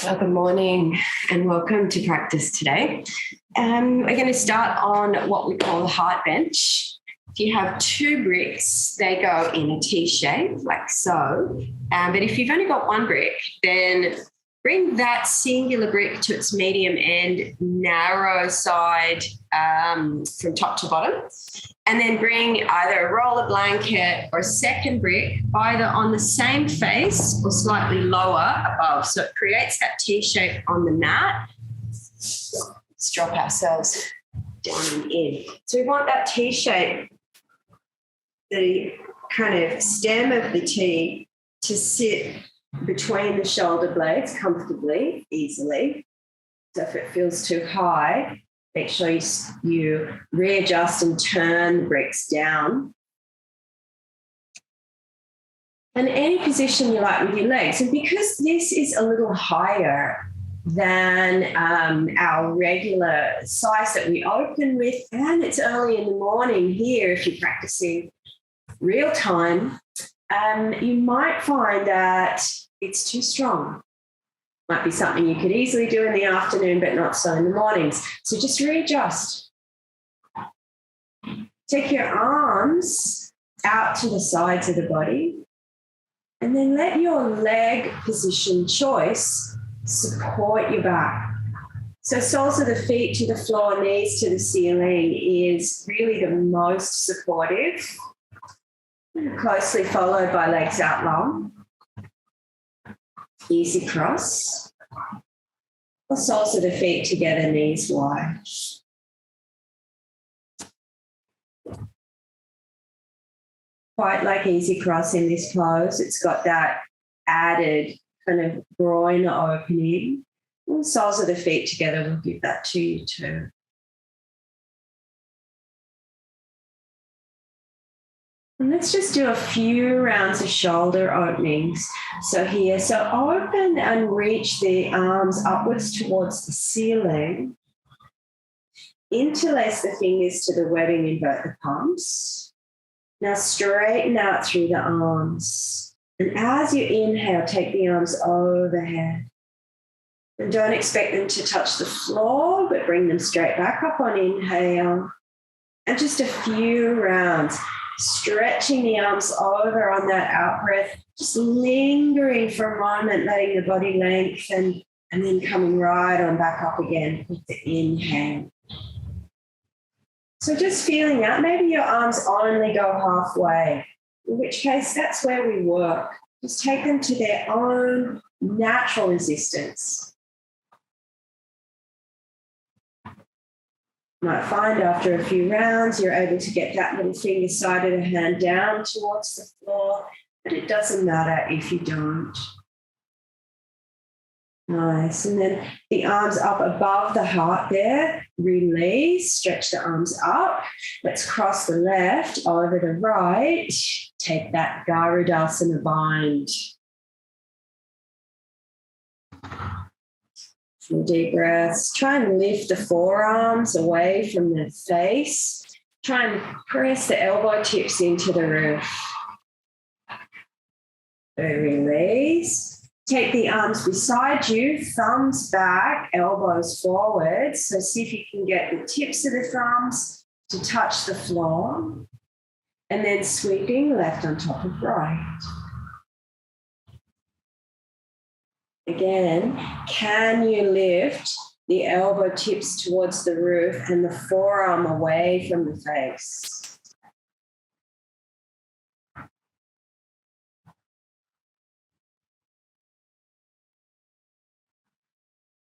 Well, good morning and welcome to practice today. We're going to start on what we call the heart bench. If you have two bricks, they go in a T shape like so. But if you've only got one brick, then bring that singular brick to its medium and narrow side from top to bottom. And then bring either a roller blanket or a second brick either on the same face or slightly lower above. So it creates that T shape on the mat. Let's drop ourselves down and in. So we want that T shape, the kind of stem of the T, to sit between the shoulder blades comfortably, easily. So if it feels too high, make sure you readjust and turn the bricks down. And any position you like with your legs. And because this is a little higher than our regular size that we open with, and it's early in the morning here if you're practicing real time, you might find that it's too strong. Might be something you could easily do in the afternoon, but not so in the mornings. So just readjust. Take your arms out to the sides of the body, and then let your leg position choice support your back. So soles of the feet to the floor, knees to the ceiling is really the most supportive, closely followed by legs out long. Easy cross. The soles of the feet together, knees wide. Quite like easy cross in this pose. It's got that added kind of groin opening. And the soles of the feet together will give that to you too. And let's just do a few rounds of shoulder openings. So open and reach the arms upwards towards the ceiling. Interlace the fingers to the webbing, invert the palms. Now straighten out through the arms. And as you inhale, take the arms overhead. And don't expect them to touch the floor, but bring them straight back up on inhale. And just a few rounds. Stretching the arms over on that out breath, just lingering for a moment, letting the body lengthen, and then coming right on back up again with the inhale. So just feeling that. Maybe your arms only go halfway, in which case that's where we work. Just take them to their own natural resistance. You might find after a few rounds you're able to get that little finger side of the hand down towards the floor, but it doesn't matter if you don't. Nice. And then the arms up above the heart there. Release. Stretch the arms up. Let's cross the left over the right. Take that Garudasana bind. Some deep breaths. Try and lift the forearms away from the face. Try and press the elbow tips into the roof. Release. Take the arms beside you, thumbs back, elbows forward. So see if you can get the tips of the thumbs to touch the floor. And then sweeping left on top of right. Again, can you lift the elbow tips towards the roof and the forearm away from the face?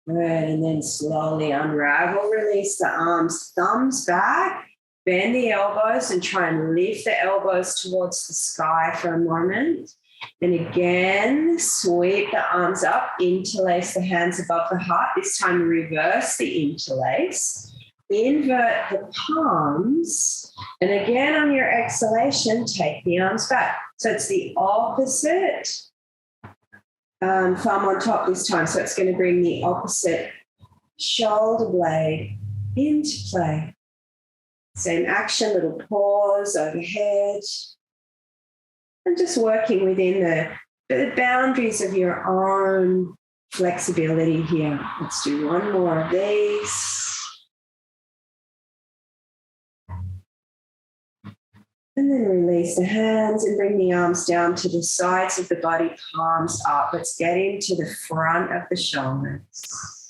Good, and then slowly unravel, release the arms, thumbs back, bend the elbows and try and lift the elbows towards the sky for a moment. And again, sweep the arms up, interlace the hands above the heart. This time reverse the interlace. Invert the palms. And again, on your exhalation, take the arms back. So it's the opposite thumb on top this time. So it's going to bring the opposite shoulder blade into play. Same action, little pause overhead. And just working within the boundaries of your own flexibility here. Let's do one more of these. And then release the hands and bring the arms down to the sides of the body, palms up. Let's get into the front of the shoulders.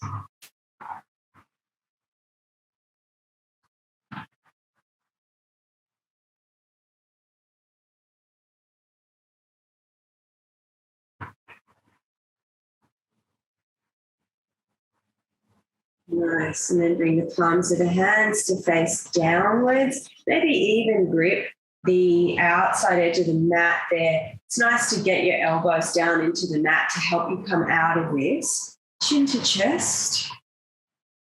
Nice. And then bring the palms of the hands to face downwards. Maybe even grip the outside edge of the mat there. It's nice to get your elbows down into the mat to help you come out of this. Chin to chest.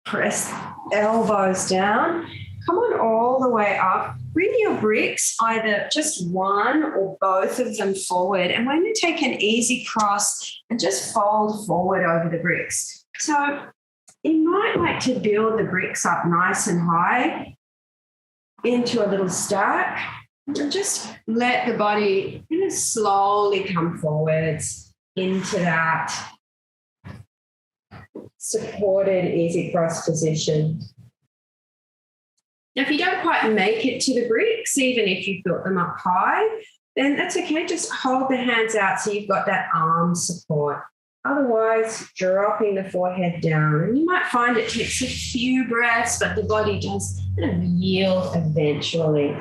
Press elbows down. Come on all the way up. Bring your bricks, either just one or both of them forward. And we're going to take an easy cross and just fold forward over the bricks. So you might like to build the bricks up nice and high into a little stack. And just let the body slowly come forwards into that supported easy cross position. Now, if you don't quite make it to the bricks, even if you built them up high, then that's okay. Just hold the hands out so you've got that arm support. Otherwise, dropping the forehead down. And you might find it takes a few breaths, but the body does kind of yield eventually.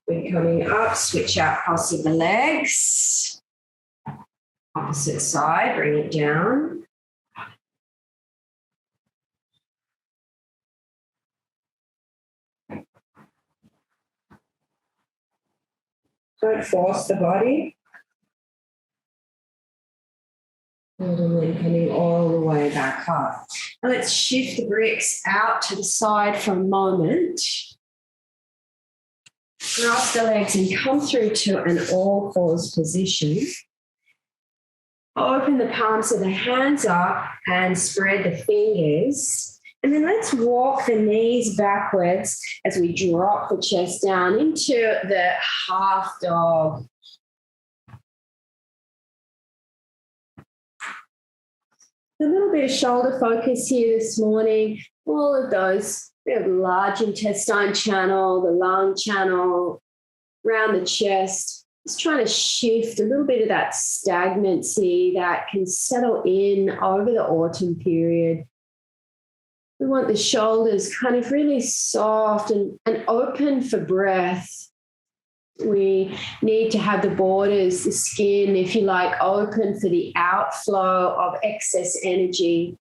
When coming up, switch out cross of the legs. Opposite side, bring it down. Don't force the body. And then coming all the way back up. Now let's shift the bricks out to the side for a moment. Cross the legs and come through to an all fours position. Open the palms of the hands up and spread the fingers. And then let's walk the knees backwards as we drop the chest down into the half dog. A little bit of shoulder focus here this morning. All of those, we have large intestine channel, the lung channel, around the chest. Just trying to shift a little bit of that stagnancy that can settle in over the autumn period. We want the shoulders kind of really soft and open for breath. We need to have the borders, the skin, if you like, open for the outflow of excess energy.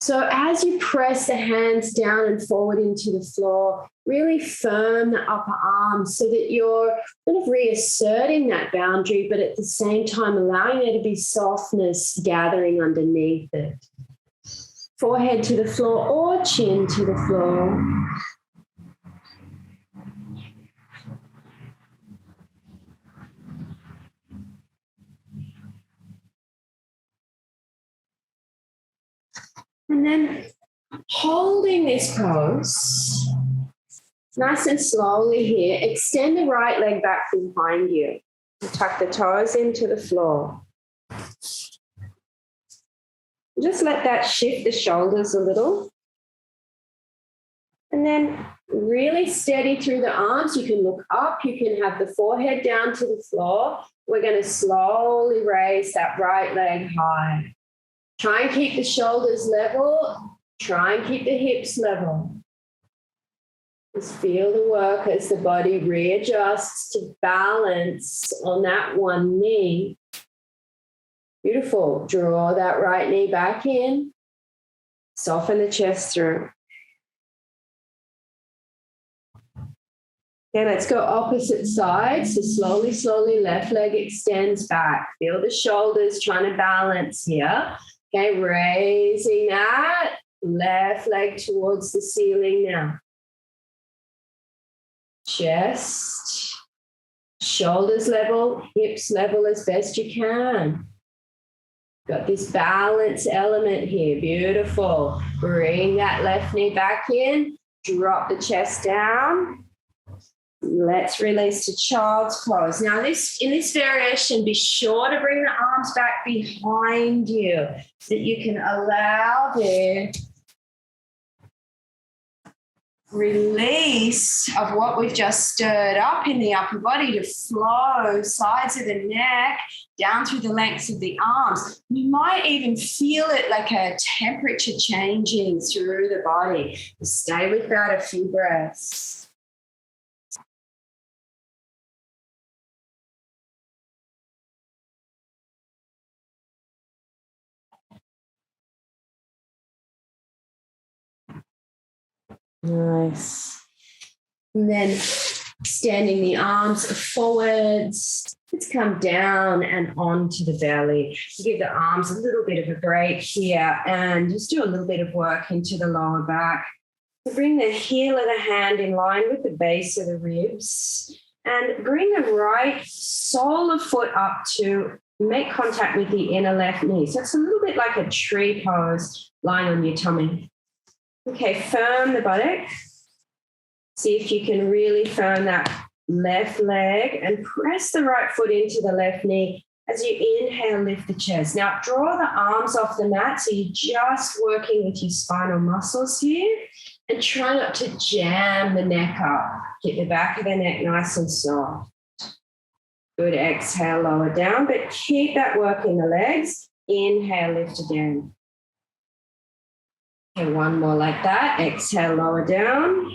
So as you press the hands down and forward into the floor, really firm the upper arm so that you're kind of reasserting that boundary, but at the same time allowing there to be softness gathering underneath it. Forehead to the floor or chin to the floor. And then holding this pose, nice and slowly here, extend the right leg back behind you. Tuck the toes into the floor. Just let that shift the shoulders a little. And then really steady through the arms. You can look up. You can have the forehead down to the floor. We're going to slowly raise that right leg high. Try and keep the shoulders level. Try and keep the hips level. Just feel the work as the body readjusts to balance on that one knee. Beautiful. Draw that right knee back in. Soften the chest through. Okay, let's go opposite side. So slowly, slowly, left leg extends back. Feel the shoulders trying to balance here. Okay, raising that left leg towards the ceiling now. Chest, shoulders level, hips level as best you can. Got this balance element here. Beautiful. Bring that left knee back in. Drop the chest down. Let's release to child's pose. Now, in this variation, be sure to bring the arms back behind you so that you can allow the release of what we've just stirred up in the upper body to flow sides of the neck down through the lengths of the arms. You might even feel it like a temperature changing through the body. Stay with that a few breaths. Nice. And then standing the arms forwards. Let's come down and onto the belly. Give the arms a little bit of a break here and just do a little bit of work into the lower back. So bring the heel of the hand in line with the base of the ribs and bring the right sole of foot up to make contact with the inner left knee. So it's a little bit like a tree pose lying on your tummy. Okay, firm the buttock. See if you can really firm that left leg and press the right foot into the left knee. As you inhale, lift the chest. Now, draw the arms off the mat so you're just working with your spinal muscles here and try not to jam the neck up. Get the back of the neck nice and soft. Good, exhale, lower down, but keep that work in the legs. Inhale, lift again. Okay, one more like that. Exhale, lower down.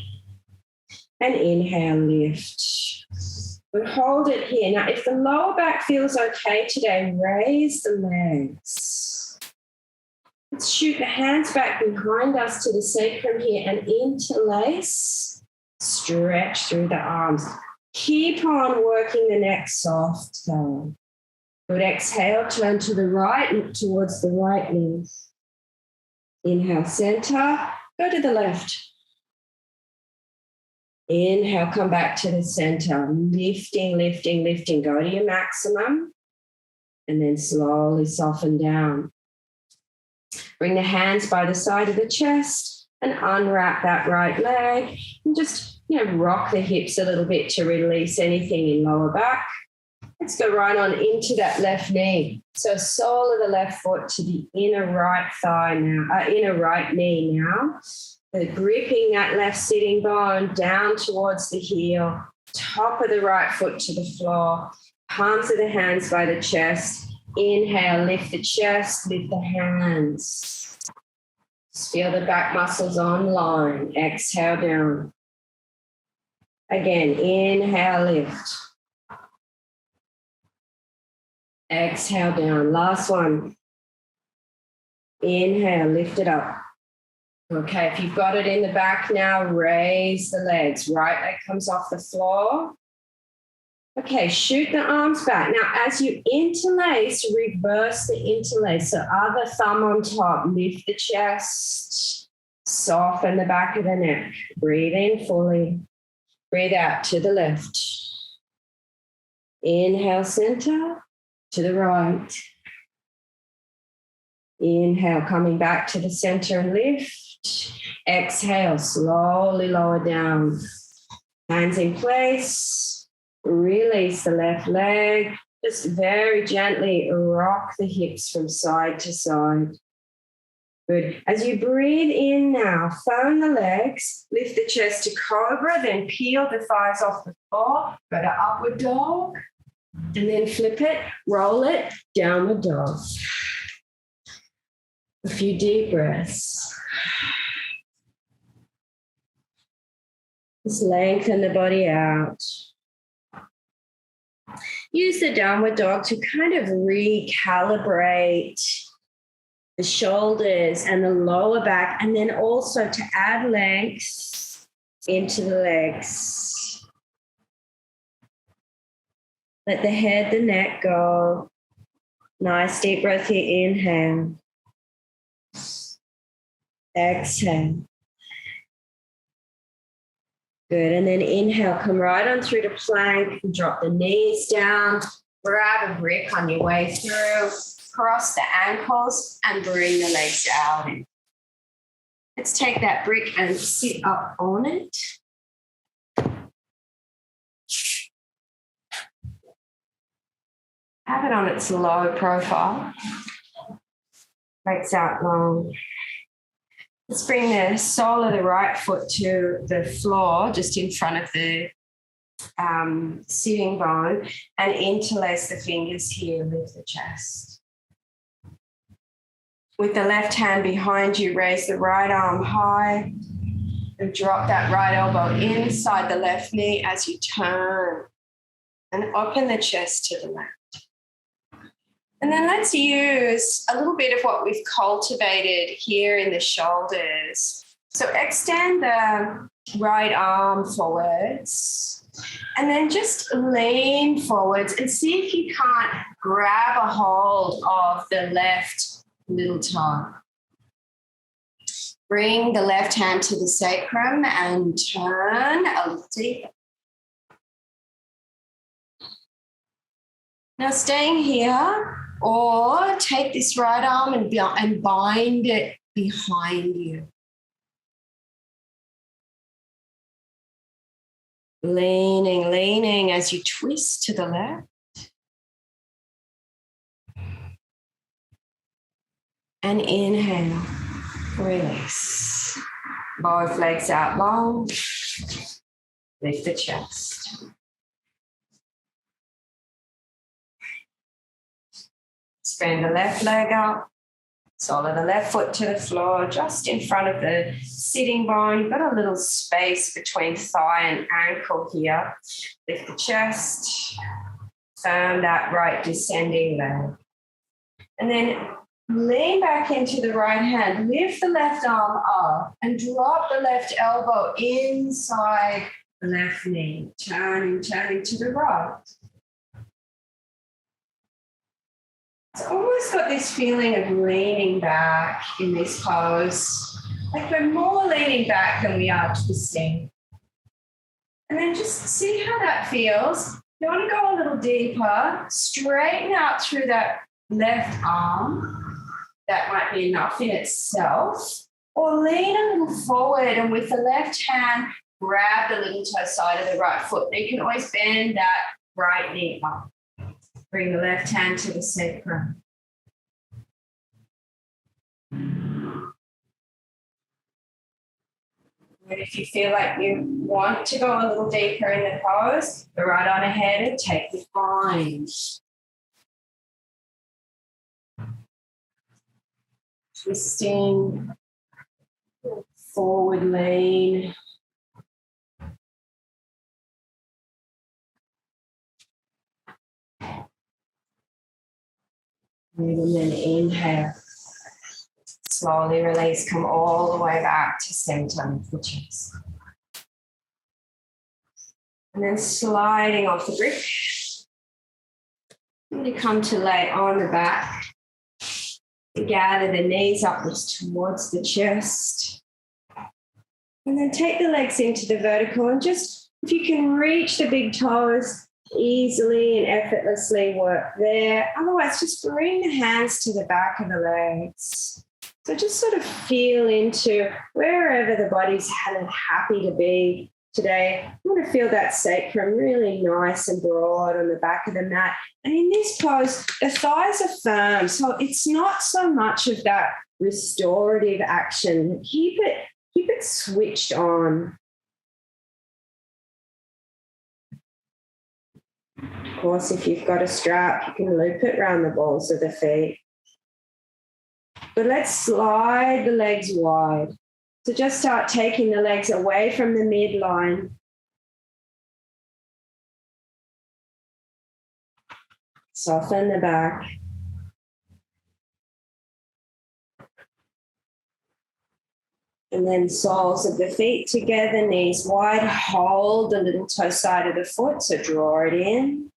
And inhale, lift. But hold it here. Now, if the lower back feels okay today, raise the legs. Let's shoot the hands back behind us to the sacrum here and interlace. Stretch through the arms. Keep on working the neck soft though. Good, exhale, turn to the right, look towards the right knee. Inhale, center, go to the left. Inhale, come back to the center. Lifting, lifting, lifting. Go to your maximum. And then slowly soften down. Bring the hands by the side of the chest and unwrap that right leg. And just, rock the hips a little bit to release anything in lower back. Let's go right on into that left knee. So sole of the left foot to the inner right thigh now, inner right knee now. Gripping that left sitting bone down towards the heel, top of the right foot to the floor, palms of the hands by the chest. Inhale, lift the chest, lift the hands. Just feel the back muscles online. Exhale down. Again, inhale, lift. Exhale down. Last one. Inhale, lift it up. Okay, if you've got it in the back now, raise the legs. Right leg comes off the floor. Okay, shoot the arms back. Now, as you interlace, reverse the interlace. So other thumb on top, lift the chest, soften the back of the neck. Breathe in fully. Breathe out to the left. Inhale, center, to the right. Inhale, coming back to the center and lift. Exhale, slowly lower down. Hands in place. Release the left leg. Just very gently rock the hips from side to side. Good. As you breathe in now, firm the legs, lift the chest to cobra, then peel the thighs off the floor, go to upward dog, and then flip it, roll it, downward dog. A few deep breaths. Just lengthen the body out. Use the downward dog to kind of recalibrate the shoulders and the lower back, and then also to add length into the legs. Let the head, the neck go. Nice deep breath here. Inhale. Exhale. Good. And then inhale, come right on through to plank. Drop the knees down. Grab a brick on your way through. Cross the ankles and bring the legs out. Let's take that brick and sit up on it. Have it on its low profile. Legs out long. Let's bring the sole of the right foot to the floor, just in front of the sitting bone, and interlace the fingers here, lift the chest. With the left hand behind you, raise the right arm high and drop that right elbow inside the left knee as you turn and open the chest to the left. And then let's use a little bit of what we've cultivated here in the shoulders. So extend the right arm forwards and then just lean forwards and see if you can't grab a hold of the left little toe. Bring the left hand to the sacrum and turn a little deeper. Now staying here, or take this right arm and bind it behind you. Leaning as you twist to the left. And inhale, release. Both legs out long. Lift the chest. Spread the left leg up. Sole of the left foot to the floor, just in front of the sitting bone. You've got a little space between thigh and ankle here. Lift the chest. Firm that right descending leg. And then lean back into the right hand. Lift the left arm up and drop the left elbow inside the left knee. Turning to the right. It's almost got this feeling of leaning back in this pose. Like we're more leaning back than we are twisting. And then just see how that feels. You want to go a little deeper. Straighten out through that left arm. That might be enough in itself. Or lean a little forward and with the left hand, grab the little toe side of the right foot. You can always bend that right knee up. Bring the left hand to the sacrum. And if you feel like you want to go a little deeper in the pose, go right on ahead and take the bind. Twisting, forward lean. And then inhale. Slowly release, come all the way back to center of the chest. And then sliding off the brick. I'm going to come to lay on the back. Gather the knees upwards towards the chest. And then take the legs into the vertical and just, if you can reach the big toes, easily and effortlessly work there. Otherwise, just bring the hands to the back of the legs. So just sort of feel into wherever the body's happy to be today. You want to feel that sacrum really nice and broad on the back of the mat. And in this pose, the thighs are firm. So it's not so much of that restorative action. Keep it switched on. Of course, if you've got a strap, you can loop it around the balls of the feet. But let's slide the legs wide. So just start taking the legs away from the midline. Soften the back. And then soles of the feet together, knees wide. Hold the little toe side of the foot, so draw it in.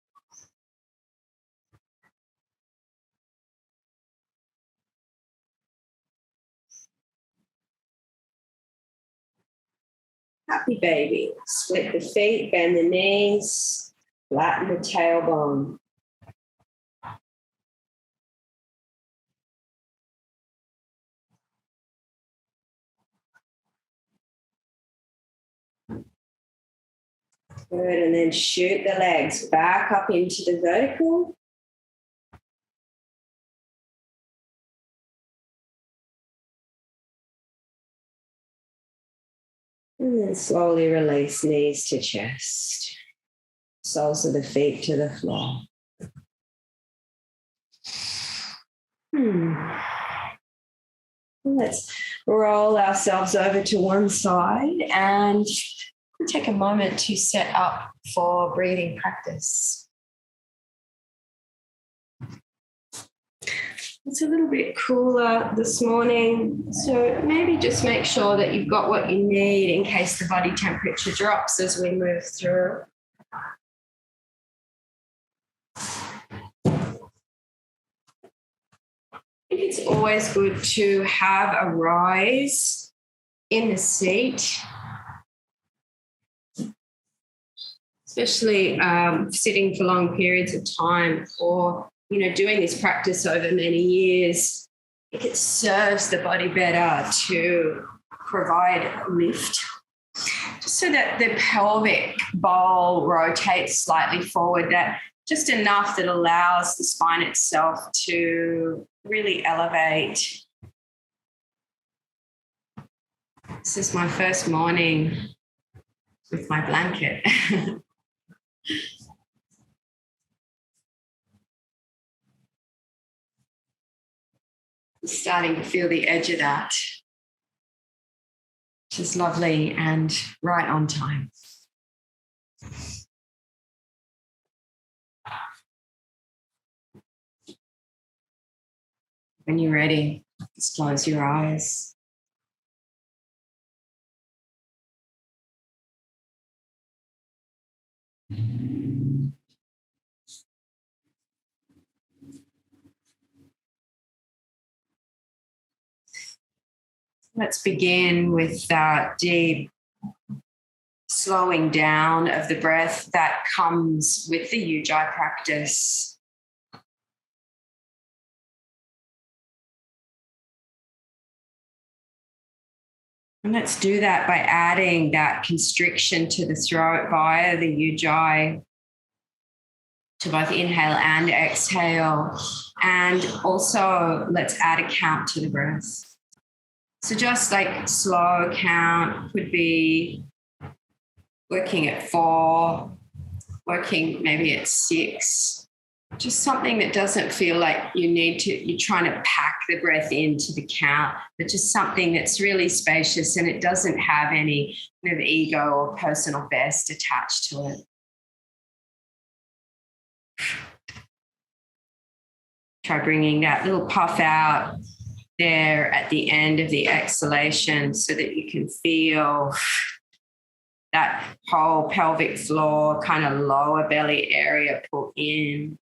Happy baby. Split the feet, bend the knees, flatten the tailbone. Good, and then shoot the legs back up into the vertical. And then slowly release knees to chest, soles of the feet to the floor. Let's roll ourselves over to one side and take a moment to set up for breathing practice. It's a little bit cooler this morning, so maybe just make sure that you've got what you need in case the body temperature drops as we move through. I think it's always good to have a rise in the seat, especially sitting for long periods of time or, doing this practice over many years. I think it serves the body better to provide lift, just so that the pelvic bowl rotates slightly forward, that just enough that allows the spine itself to really elevate. This is my first morning with my blanket. Starting to feel the edge of that, which is lovely and right on time. When you're ready, just close your eyes. Let's begin with that deep slowing down of the breath that comes with the Ujjayi practice. And let's do that by adding that constriction to the throat via the Ujjayi to both inhale and exhale. And also let's add a count to the breath. So just like slow count could be working at 4, working maybe at 6, just something that doesn't feel like you're trying to pack the breath into the count, but just something that's really spacious and it doesn't have any kind of ego or personal best attached to it. Try bringing that little puff out there at the end of the exhalation so that you can feel that whole pelvic floor, kind of lower belly area pull in.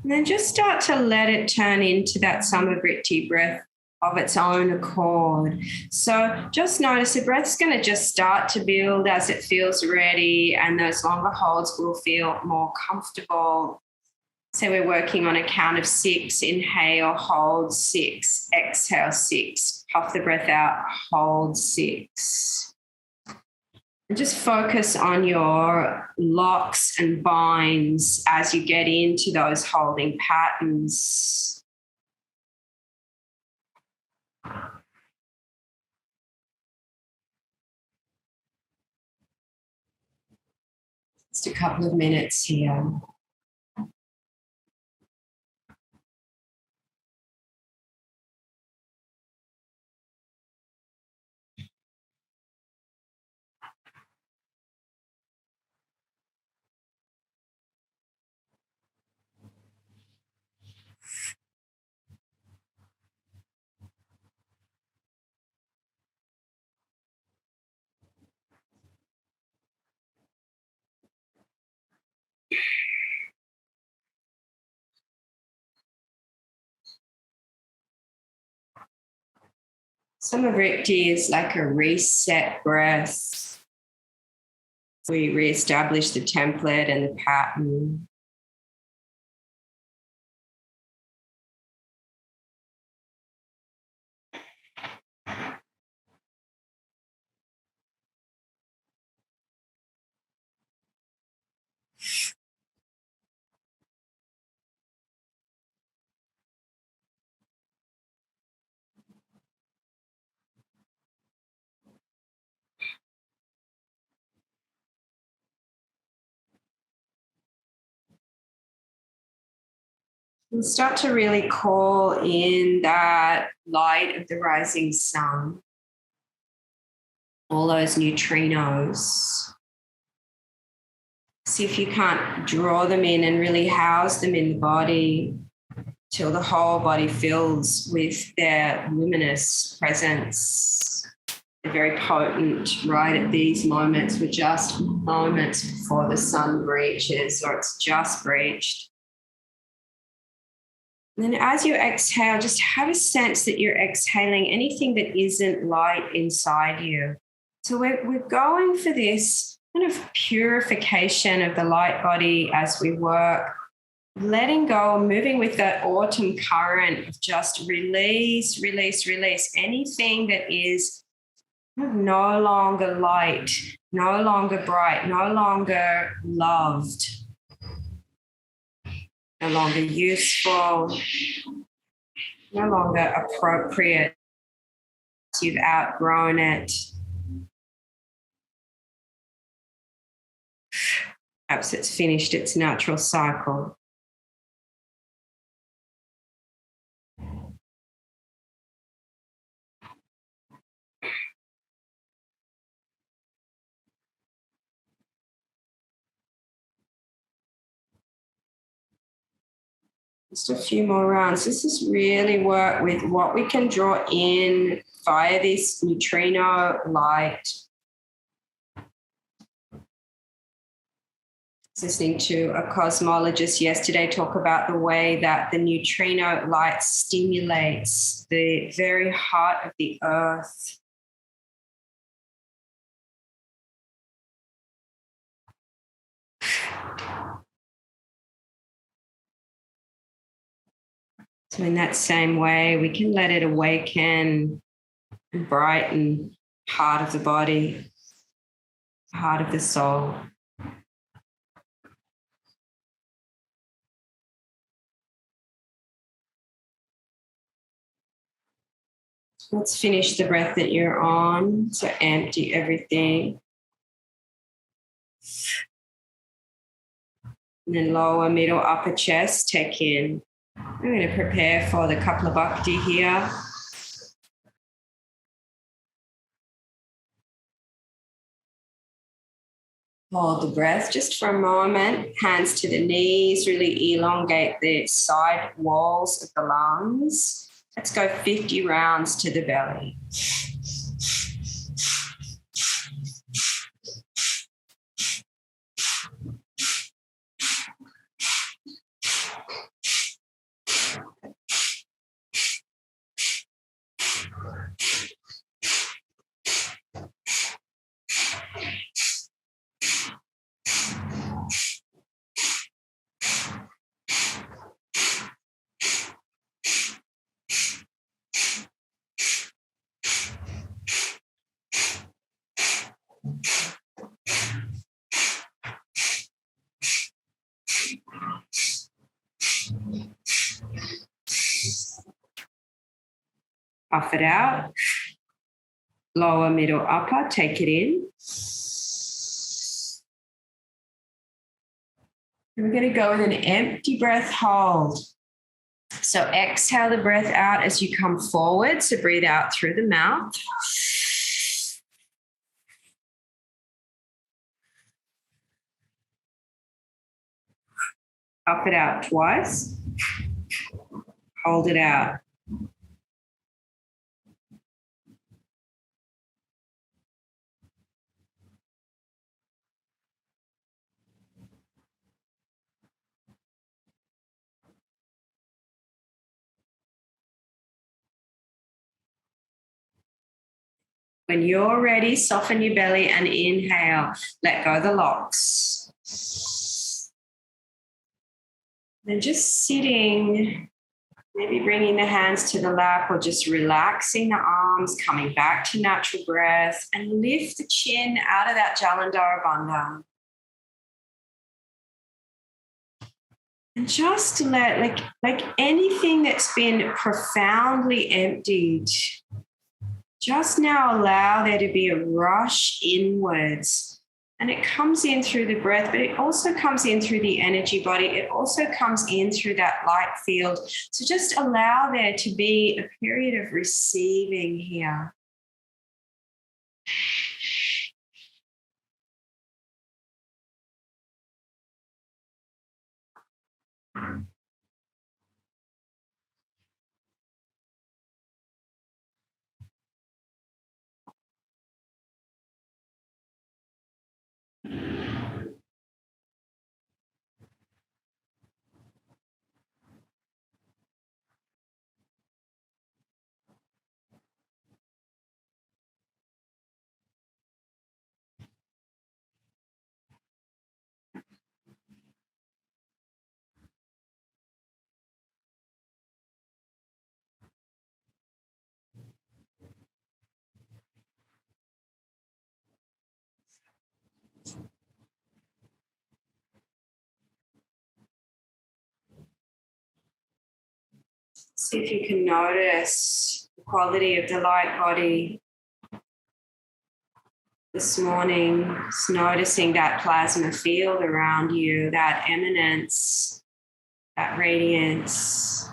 And then just start to let it turn into that Samavriti breath of its own accord. So just notice the breath's going to just start to build as it feels ready, and those longer holds will feel more comfortable. So we're working on a count of 6. Inhale, hold 6, exhale 6, puff the breath out, hold 6. And just focus on your locks and binds as you get into those holding patterns. Just a couple of minutes here. Samavritti is like a reset breath. We reestablish the template and the pattern. And start to really call in that light of the rising sun, all those neutrinos. See if you can't draw them in and really house them in the body till the whole body fills with their luminous presence. They're very potent right at these moments. We're just moments before the sun breaches, or it's just breached. And then as you exhale, just have a sense that you're exhaling anything that isn't light inside you. So we're going for this kind of purification of the light body as we work, letting go, moving with that autumn current of just release, release, release anything that is no longer light, no longer bright, no longer loved, no longer useful, no longer appropriate. You've outgrown it. Perhaps it's finished its natural cycle. Just a few more rounds. This is really work with what we can draw in via this neutrino light. Listening to a cosmologist yesterday talk about the way that the neutrino light stimulates the very heart of the earth. So in that same way, we can let it awaken and brighten heart of the body, heart of the soul. Let's finish the breath that you're on. So empty everything. And then lower, middle, upper chest, take in. I'm going to prepare for the Kaphlabhakti here. Hold the breath just for a moment. Hands to the knees, really elongate the side walls of the lungs. Let's go 50 rounds to the belly. Puff it out. Lower, middle, upper, take it in. And we're going to go with an empty breath hold. So exhale the breath out as you come forward. So breathe out through the mouth. Puff it out twice. Hold it out. When you're ready, soften your belly and inhale. Let go the locks. Then just sitting, maybe bringing the hands to the lap or just relaxing the arms, coming back to natural breath, and lift the chin out of that Jalandhara Bandha. And just to let, like anything that's been profoundly emptied, just now allow there to be a rush inwards. And it comes in through the breath, but it also comes in through the energy body. It also comes in through that light field. So just allow there to be a period of receiving here. See if you can notice the quality of the light body this morning. Just noticing that plasma field around you, that eminence, that radiance.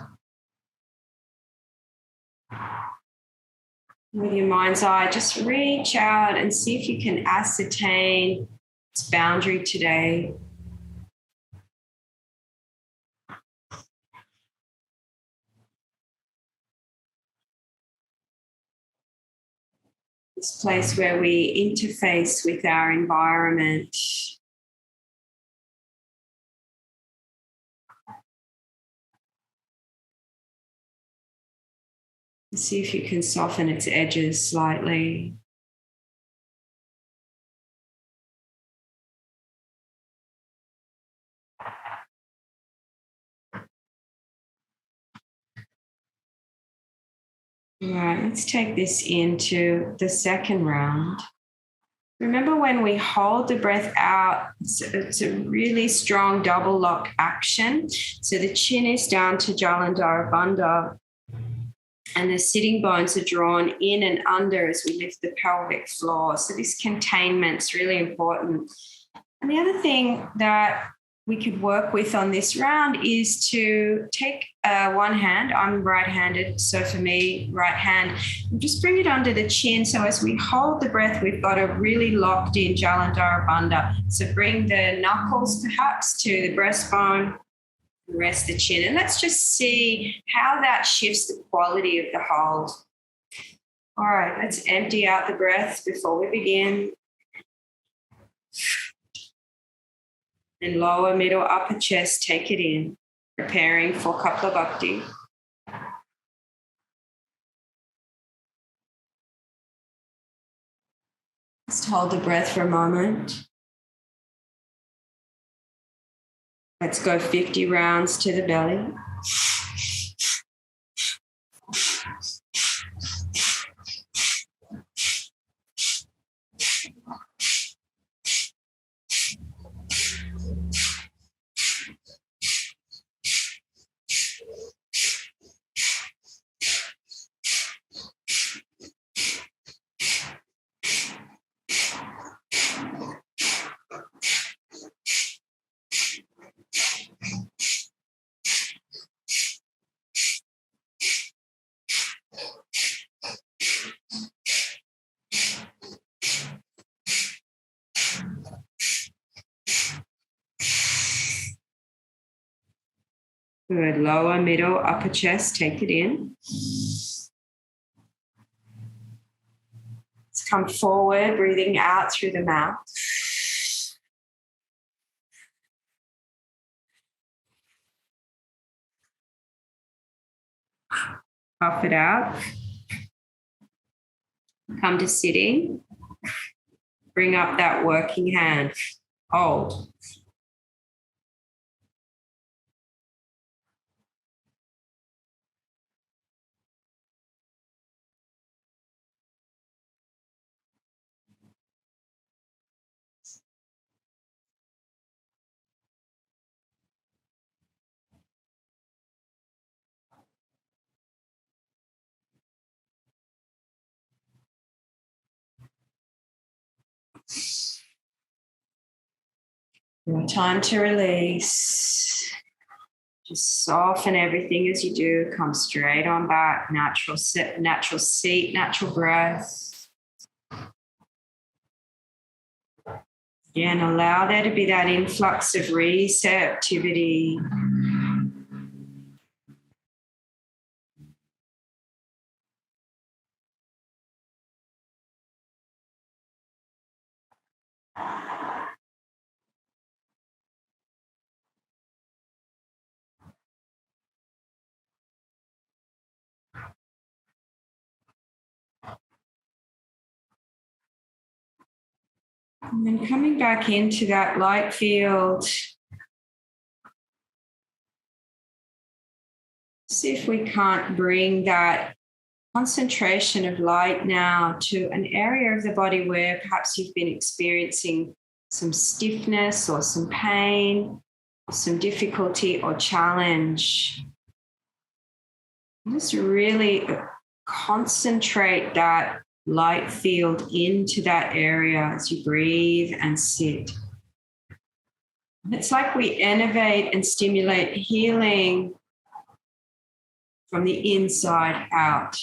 With your mind's eye, just reach out and see if you can ascertain its boundary today. This place where we interface with our environment. See if you can soften its edges slightly. All right, let's take this into the second round. Remember when we hold the breath out, it's a really strong double lock action. So the chin is down to Jalandhara Bandha and the sitting bones are drawn in and under as we lift the pelvic floor. So this containment's really important. And the other thing that we could work with on this round is to take one hand. I'm right-handed, so for me, right hand, and just bring it under the chin. So as we hold the breath, we've got a really locked in Jalandhara Bandha. So bring the knuckles perhaps to the breastbone, rest the chin. And let's just see how that shifts the quality of the hold. All right, let's empty out the breath before we begin. And lower, middle, upper chest, take it in, preparing for Kaphlabhakti. Just hold the breath for a moment. Let's go 50 rounds to the belly. Good. Lower, middle, upper chest, take it in. Let's come forward, breathing out through the mouth. Puff it out. Come to sitting. Bring up that working hand. Hold. Time to release. Just soften everything as you do. Come straight on back. Natural sit, natural seat, natural breath. Again, allow there to be that influx of receptivity. And then coming back into that light field. See if we can't bring that concentration of light now to an area of the body where perhaps you've been experiencing some stiffness or some pain, or some difficulty or challenge. Just really concentrate that light field into that area as you breathe and sit. It's like we innovate and stimulate healing from the inside out.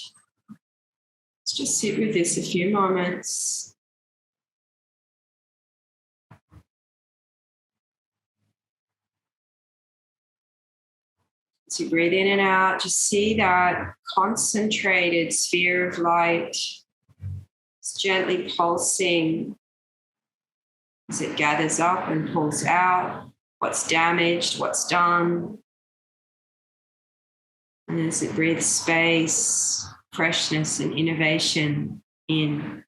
Let's just sit with this a few moments. As you breathe in and out, just see that concentrated sphere of light. It's gently pulsing as it gathers up and pulls out what's damaged, what's done. And as it breathes space, freshness, and innovation in.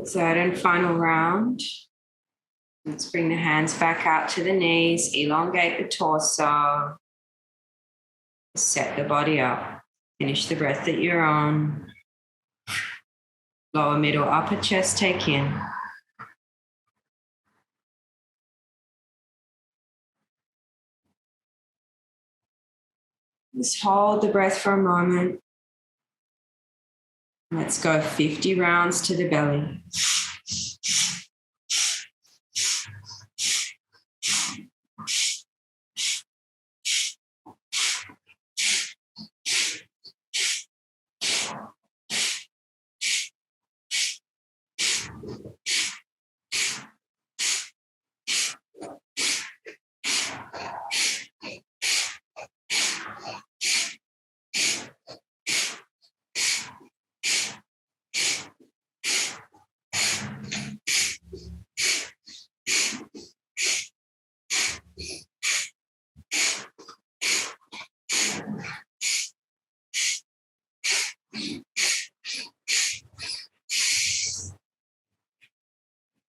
Third and final round. Let's bring the hands back out to the knees, elongate the torso, set the body up. Finish the breath that you're on. Lower, middle, upper chest, take in. Just hold the breath for a moment. Let's go 50 rounds to the belly.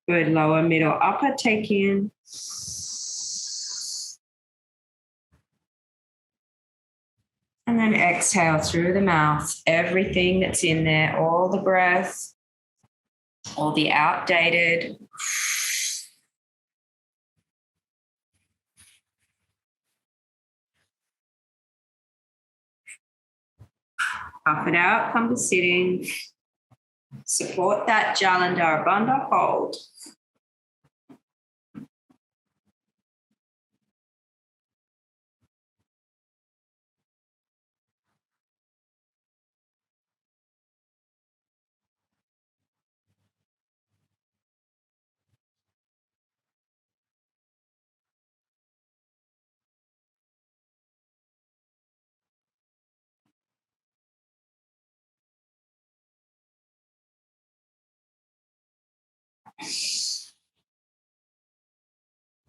Good. Lower, middle, upper. Take in. And then exhale through the mouth. Everything that's in there, all the breath, all the outdated. Puff it out, come to sitting. Support that Jalandhara Bandha hold.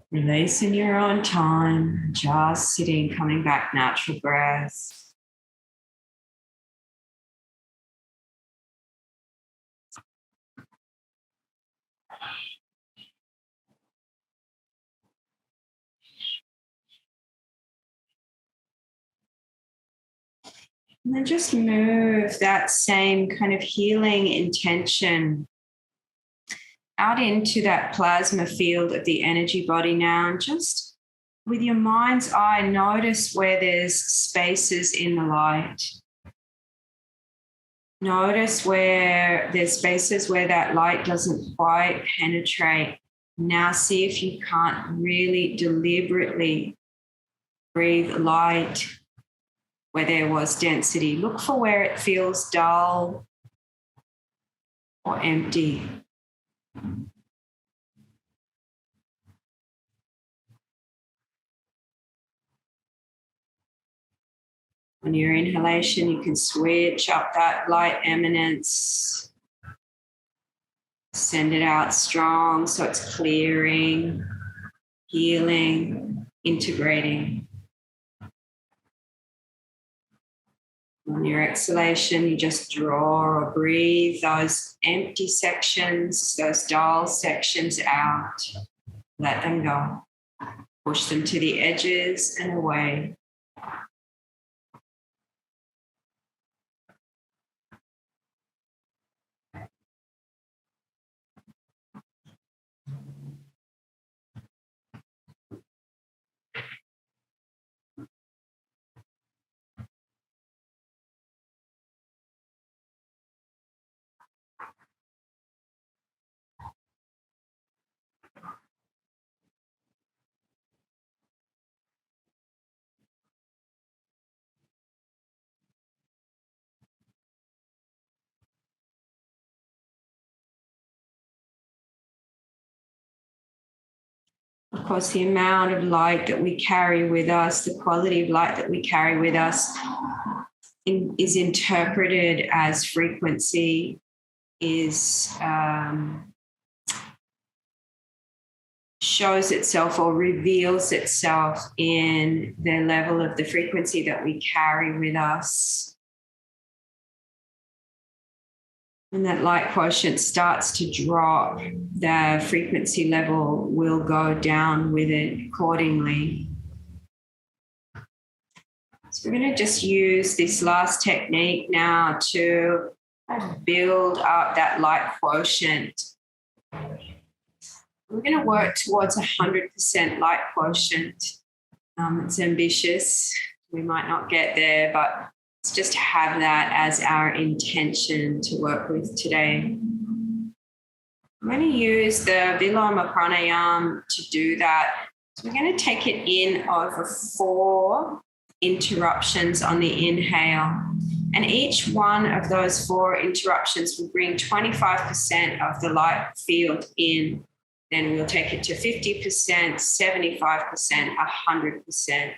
Release in your own time, just sitting, coming back, natural breath. And then just move that same kind of healing intention out into that plasma field of the energy body now. And just with your mind's eye, notice where there's spaces in the light. Notice where there's spaces where that light doesn't quite penetrate. Now see if you can't really deliberately breathe light where there was density. Look for where it feels dull or empty. On your inhalation, you can switch up that light eminence. Send it out strong so it's clearing, healing, integrating. On your exhalation, you just draw or breathe those empty sections, those dull sections out. Let them go. Push them to the edges and away. Of course, the amount of light that we carry with us, the quality of light that we carry with us is interpreted as frequency, shows itself or reveals itself in the level of the frequency that we carry with us. And that light quotient starts to drop, the frequency level will go down with it accordingly. So we're going to just use this last technique now to build up that light quotient. We're going to work towards 100% light quotient. It's ambitious. We might not get there, but let's just have that as our intention to work with today. I'm going to use the Viloma Pranayama to do that. So we're going to take it in over 4 interruptions on the inhale. And each one of those 4 interruptions will bring 25% of the light field in. Then we'll take it to 50%, 75%, 100%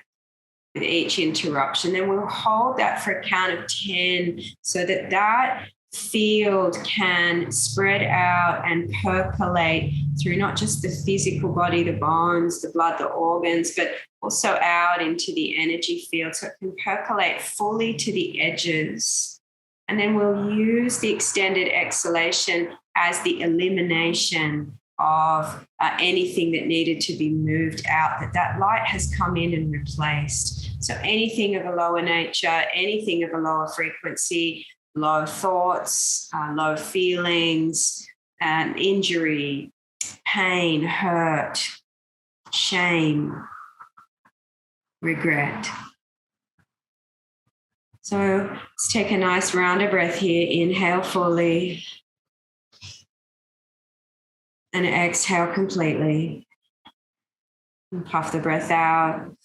with each interruption. Then we'll hold that for a count of 10 so that that field can spread out and percolate through not just the physical body, the bones, the blood, the organs, but also out into the energy field so it can percolate fully to the edges. And then we'll use the extended exhalation as the elimination of anything that needed to be moved out, that light has come in and replaced. So anything of a lower nature, anything of a lower frequency, low thoughts, low feelings, injury, pain, hurt, shame, regret. So let's take a nice round of breath here. Inhale fully and exhale completely. And puff the breath out.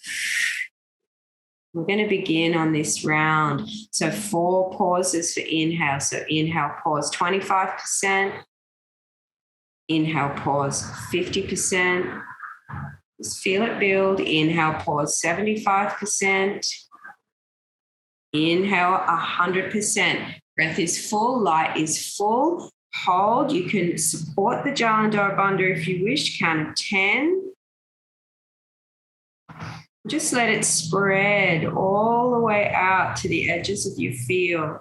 We're going to begin on this round. So 4 pauses for inhale. So inhale, pause 25%. Inhale, pause 50%. Just feel it build. Inhale, pause 75%. Inhale, 100%. Breath is full, light is full. Hold. You can support the Jalandhara Bandha if you wish. Count of 10. Just let it spread all the way out to the edges of your field.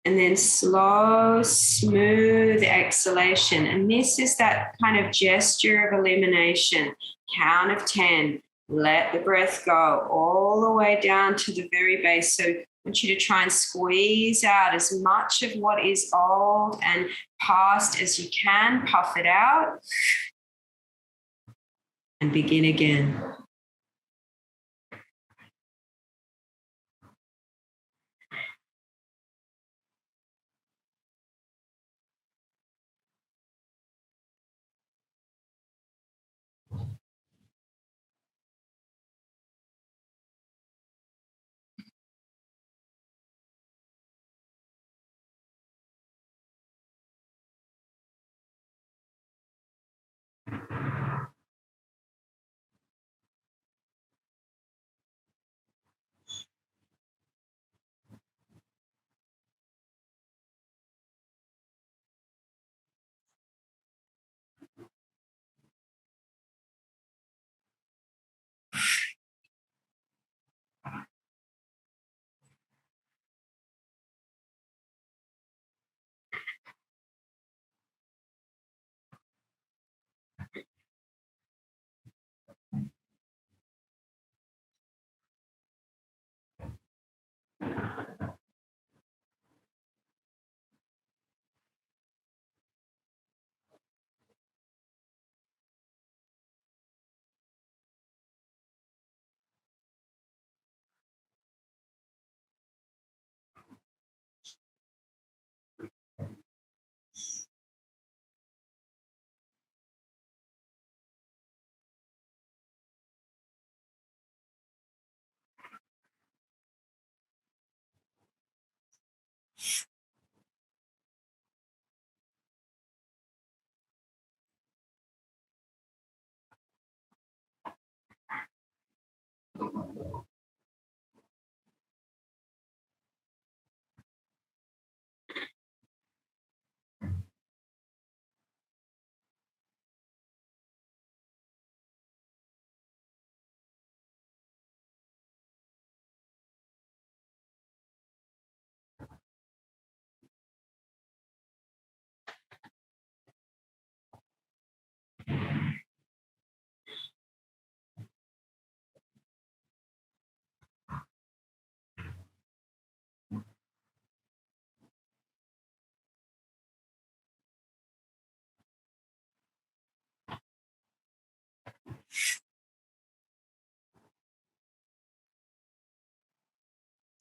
And then slow, smooth exhalation. And this is that kind of gesture of elimination. Count of 10. Let the breath go all the way down to the very base. So I want you to try and squeeze out as much of what is old and past as you can. Puff it out and begin again.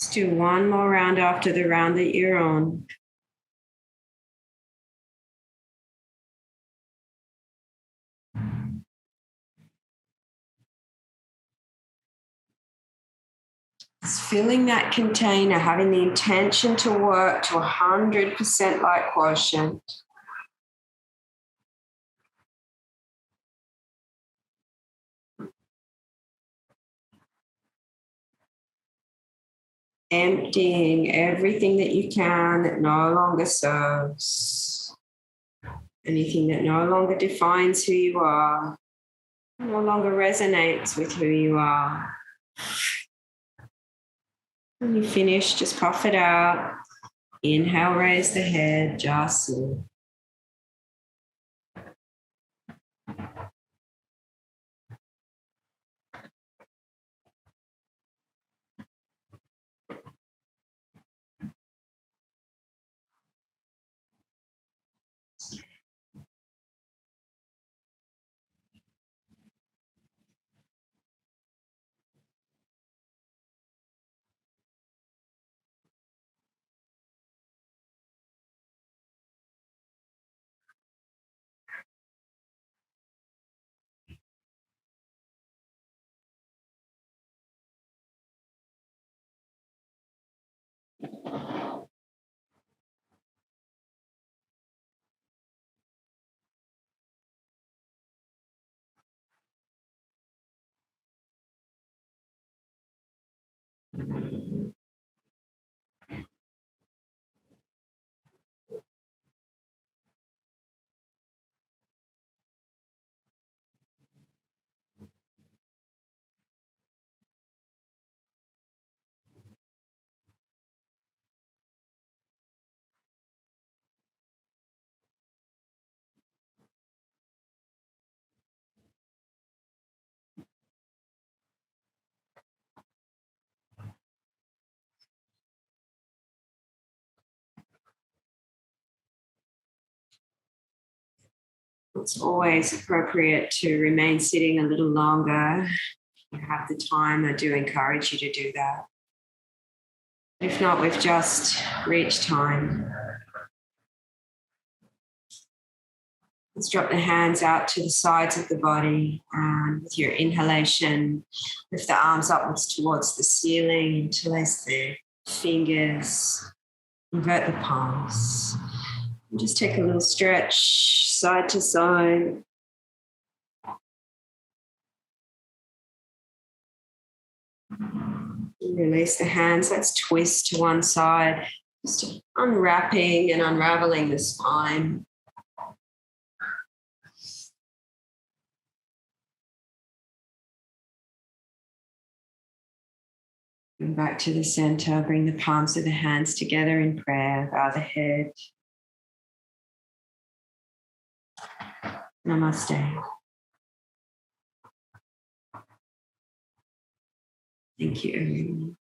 Let's do one more round after the round that you're on. Just filling that container, having the intention to work to 100% light quotient. Emptying everything that you can that no longer serves. Anything that no longer defines who you are, no longer resonates with who you are. When you finish, just puff it out Inhale, raise the head, Jasu. It's always appropriate to remain sitting a little longer. If you have the time, I do encourage you to do that. If not, we've just reached time. Let's drop the hands out to the sides of the body, and with your inhalation, lift the arms upwards towards the ceiling, interlace the fingers, invert the palms. And just take a little stretch side to side. Release the hands. Let's twist to one side, just unwrapping and unraveling the spine. And back to the center. Bring the palms of the hands together in prayer. Bow the head. Namaste. Thank you, everyone.